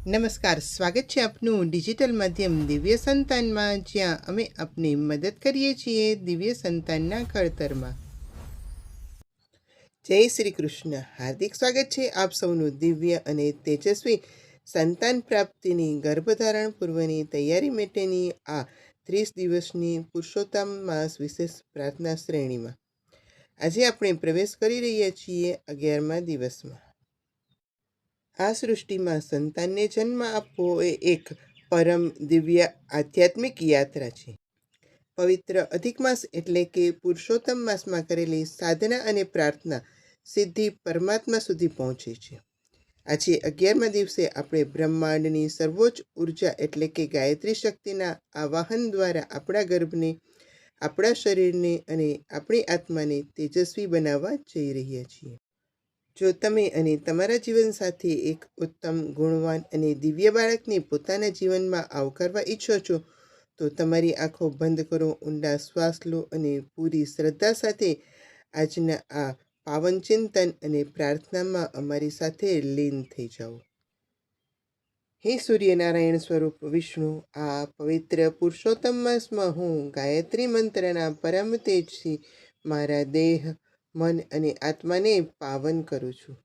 નમસ્કાર, સ્વાગત છે આપનું ડિજિટલ માધ્યમ દિવ્ય સંતાનમાં, જ્યાં અમે આપની મદદ કરીએ છીએ દિવ્ય સંતાનના ઘડતરમાં. જય શ્રી કૃષ્ણ. હાર્દિક સ્વાગત છે આપ સૌનું દિવ્ય અને તેજસ્વી સંતાન પ્રાપ્તિની ગર્ભધારણ પૂર્વની તૈયારી માટેની આ 30 દિવસની પુરુષોત્તમ માસ વિશેષ પ્રાર્થના શ્રેણીમાં. આજે આપણે પ્રવેશ કરી રહ્યા છીએ 11મા દિવસમાં. આ સૃષ્ટિમાં સંતાનને જન્મ આપવો એ એક પરમ દિવ્ય આધ્યાત્મિક યાત્રા છે. પવિત્ર અધિક માસ એટલે કે પુરુષોત્તમ માસમાં કરેલી સાધના અને પ્રાર્થના સિદ્ધિ પરમાત્મા સુધી પહોંચે છે. આજે 11મા દિવસે આપણે બ્રહ્માંડની સર્વોચ્ચ ઉર્જા એટલે કે ગાયત્રી શક્તિના આવાહન દ્વારા આપણા ગર્ભને, આપણા શરીરને અને આપણી આત્માને તેજસ્વી બનાવવા જઈ રહ્યા છીએ. જો તમે અને તમારા જીવનસાથી એક ઉત્તમ, ગુણવાન અને દિવ્ય બાળકને પોતાના જીવનમાં આવકારવા ઈચ્છો છો, તો તમારી આંખો બંધ કરો, ઊંડા શ્વાસ લો અને પૂરી શ્રદ્ધા સાથે આજના આ પાવન ચિંતન અને પ્રાર્થનામાં અમારી સાથે લીન થઈ જાઓ. હે સૂર્યનારાયણ સ્વરૂપ વિષ્ણુ, આ પવિત્ર પુરુષોત્તમ માસમાં હું ગાયત્રી મંત્રના પરમ તેજથી મારા દેહ, મન અને આત્માને પાવન કરું છું.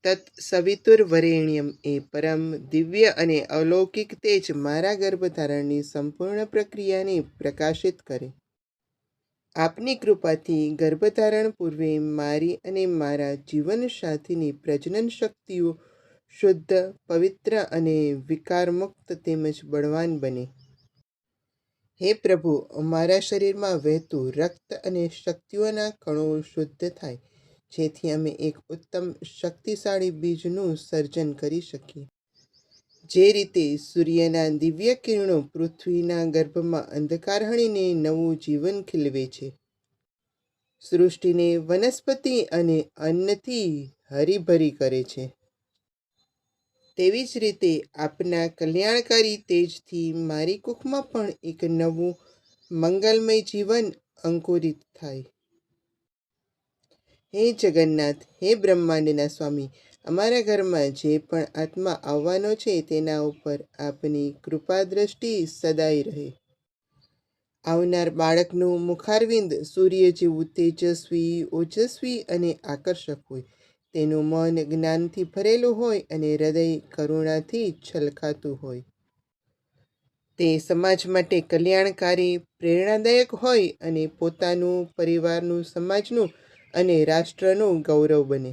તત્ સવિતુર્વરેણ્યમ એ પરમ દિવ્ય અને અલૌકિક તેજ મારા ગર્ભધારણની સંપૂર્ણ પ્રક્રિયાને પ્રકાશિત કરે. આપની કૃપાથી ગર્ભધારણ પૂર્વે મારી અને મારા જીવનસાથીની પ્રજનન શક્તિઓ શુદ્ધ, પવિત્ર અને વિકારમુક્ત તેમજ બળવાન બને. હે પ્રભુ, અમારા શરીરમાં વહેતું રક્ત અને શક્તિઓના કણો શુદ્ધ થાય, જેથી અમે એક ઉત્તમ શક્તિશાળી બીજનું સર્જન કરી શકીએ. જે રીતે સૂર્યના દિવ્ય કિરણો પૃથ્વીના ગર્ભમાં અંધકાર હણીને નવું જીવન ખીલવે છે, સૃષ્ટિને વનસ્પતિ અને અન્નથી હરીભરી કરે છે, તેવી જ રીતે આપના કલ્યાણકારી તેજથી મારી કુખમાં પણ એક નવું મંગલમય જીવન અંકુરિત થાય. હે જગન્નાથ, હે બ્રહ્માંડના સ્વામી, અમારા ઘરમાં જે પણ આત્મા આવવાનો છે તેના ઉપર આપની કૃપા દ્રષ્ટિ સદાય રહે. આવનાર બાળકનું મુખારવિંદ સૂર્ય જેવું તેજસ્વી, ઓજસ્વી અને આકર્ષક હોય. તેનું મન જ્ઞાનથી ભરેલું હોય અને હૃદય કરુણાથી છલકાતું હોય. તે સમાજ માટે કલ્યાણકારી, પ્રેરણાદાયક હોય અને પોતાનું, પરિવારનું, સમાજનું અને રાષ્ટ્રનું ગૌરવ બને.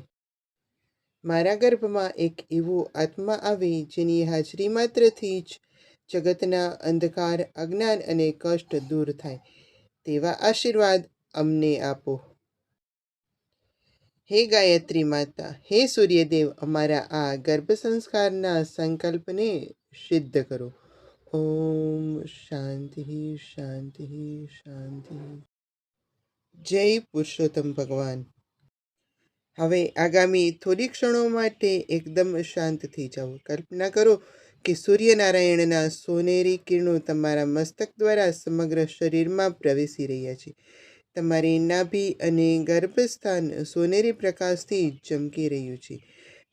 મારા ગર્ભમાં એક એવો આત્મા આવે જેની હાજરી માત્રથી જ જગતના અંધકાર, અજ્ઞાન અને કષ્ટ દૂર થાય. તેવા આશીર્વાદ અમને આપો. હે ગાયત્રી માતા, હે સૂર્યદેવ, અમારા આ ગર્ભ સંસ્કારના સંકલ્પને સિદ્ધ કરો. ઓમ શાંતિ શાંતિ શાંતિ. જય પુરુષોત્તમ ભગવાન. હવે આગામી થોડી ક્ષણો માટે એકદમ શાંત થઈ જાઓ. કલ્પના કરો કે સૂર્યનારાયણના સોનેરી કિરણો તમારા મસ્તક દ્વારા સમગ્ર શરીરમાં પ્રવેશી રહ્યા છે. તમારી નાભી અને ગર્ભસ્થાન સોનેરી પ્રકાશથી ચમકી રહ્યું છે.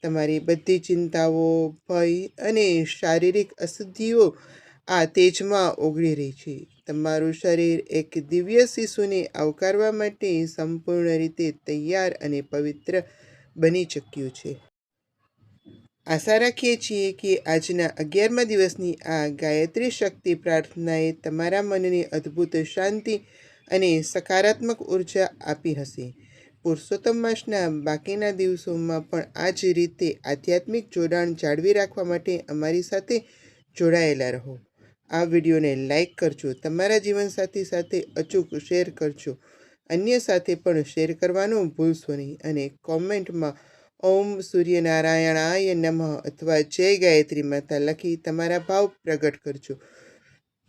તમારી બધી ચિંતાઓ, ભય અને શારીરિક અશુદ્ધિઓ આ તેજમાં ઓગળી રહી છે. તમારું શરીર એક દિવ્ય શિશુને આવકારવા માટે સંપૂર્ણ રીતે તૈયાર અને પવિત્ર બની ચૂક્યું છે. આશા રાખીએ છીએ કે આજના 11મા દિવસની આ ગાયત્રી શક્તિ પ્રાર્થનાએ તમારા મનને અદ્ભુત શાંતિ અને સકારાત્મક ઉર્જા આપી હશે. પુરુષોત્તમ માસના બાકીના દિવસોમાં પણ આ જ રીતે આધ્યાત્મિક જોડાણ જાળવી રાખવા માટે અમારી સાથે જોડાયેલા રહો. આ વિડીયોને લાઈક કરજો, તમારા જીવનસાથી સાથે અચૂક શેર કરજો, અન્ય સાથે પણ શેર કરવાનું ભૂલશો નહીં અને કોમેન્ટમાં ઓમ સૂર્યનારાયણાય નમઃ અથવા જય ગાયત્રી માતા લખી તમારા ભાવ પ્રગટ કરજો.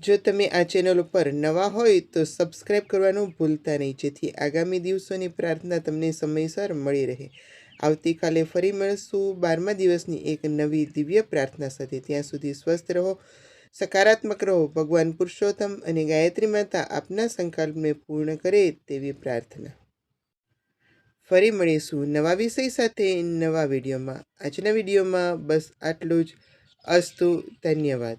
જો તમે આ ચેનલ ઉપર નવા હોય તો સબસ્ક્રાઈબ કરવાનું ભૂલતા નહીં, જેથી આગામી દિવસોની પ્રાર્થના તમને સમયસર મળી રહે. આવતીકાલે ફરી મળશું 12મા દિવસની એક નવી દિવ્ય પ્રાર્થના સાથે. ત્યાં સુધી સ્વસ્થ રહો, સકારાત્મક રહો. ભગવાન પુરુષોત્તમ અને ગાયત્રી માતા આપના સંકલ્પને પૂર્ણ કરે તેવી પ્રાર્થના. ફરી મળીશું નવા વિષય સાથે નવા વિડીયોમાં. આજના વિડીયોમાં બસ આટલું જ. અસ્તુ. ધન્યવાદ.